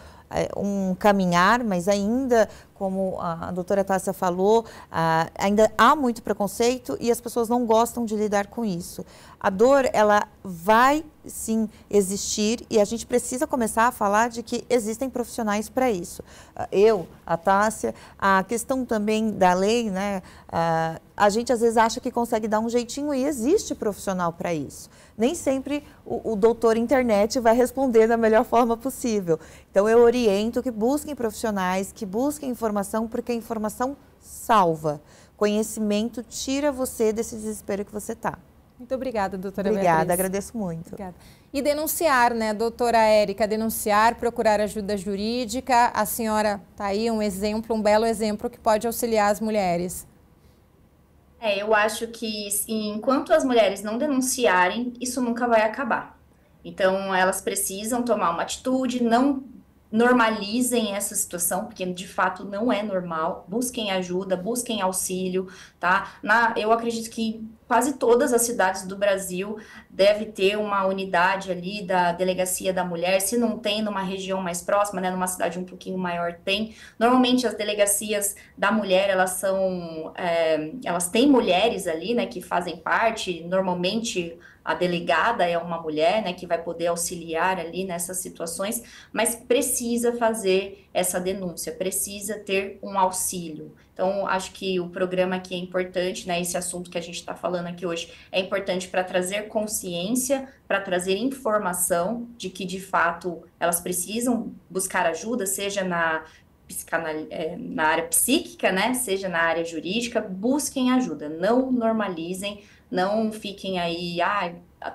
um caminhar, mas ainda, como a doutora Tássia falou, ainda há muito preconceito e as pessoas não gostam de lidar com isso. A dor, ela vai sim existir e a gente precisa começar a falar de que existem profissionais para isso. Eu, a Tássia, a questão também da lei, né? A gente às vezes acha que consegue dar um jeitinho e existe profissional para isso. Nem sempre o doutor internet vai responder da melhor forma possível. Então eu oriento que busquem profissionais, que busquem informação, porque a informação salva. Conhecimento tira você desse desespero que você está. Muito obrigada, doutora Obrigada, Beatriz. agradeço muito. Obrigada. E denunciar, né, doutora Érica, denunciar, procurar ajuda jurídica. A senhora está aí um exemplo, um belo exemplo que pode auxiliar as mulheres. Eu acho que enquanto as mulheres não denunciarem, isso nunca vai acabar. Então, elas precisam tomar uma atitude, não normalizem essa situação, porque de fato não é normal. Busquem ajuda, busquem auxílio, tá? Eu acredito que quase todas as cidades do Brasil deve ter uma unidade ali da Delegacia da Mulher. Se não tem numa região mais próxima, né, numa cidade um pouquinho maior, tem. Normalmente as delegacias da mulher, elas têm mulheres ali, né, que fazem parte. Normalmente a delegada é uma mulher, né, que vai poder auxiliar ali nessas situações, mas precisa fazer essa denúncia, precisa ter um auxílio. Então, acho que o programa aqui é importante, né? Esse assunto que a gente está falando aqui hoje é importante para trazer consciência, para trazer informação de que, de fato, elas precisam buscar ajuda, seja na área psíquica, né? Seja na área jurídica, busquem ajuda, não normalizem, não fiquem aí,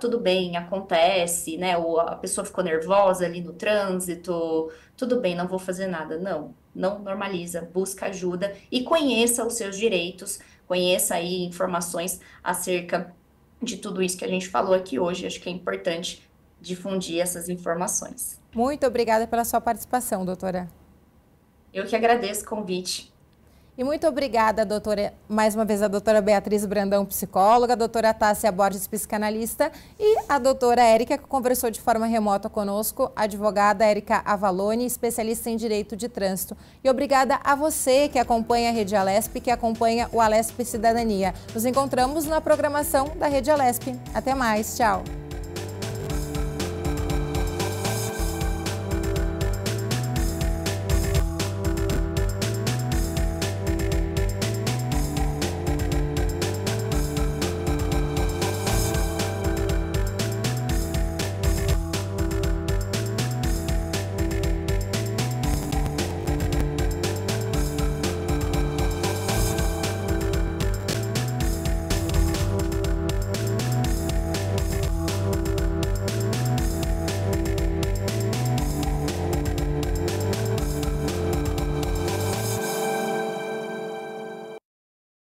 tudo bem, acontece, né? Ou a pessoa ficou nervosa ali no trânsito, tudo bem, não vou fazer nada. Não normaliza, busca ajuda e conheça os seus direitos, conheça aí informações acerca de tudo isso que a gente falou aqui hoje. Acho que é importante difundir essas informações. Muito obrigada pela sua participação, doutora. Eu que agradeço o convite. E muito obrigada, doutora, mais uma vez a doutora Beatriz Brandão, psicóloga, a doutora Tássia Borges, psicanalista, e a doutora Érica, que conversou de forma remota conosco, a advogada Érica Avalone, especialista em direito de trânsito. E obrigada a você que acompanha a Rede Alesp, que acompanha o Alesp Cidadania. Nos encontramos na programação da Rede Alesp. Até mais, tchau!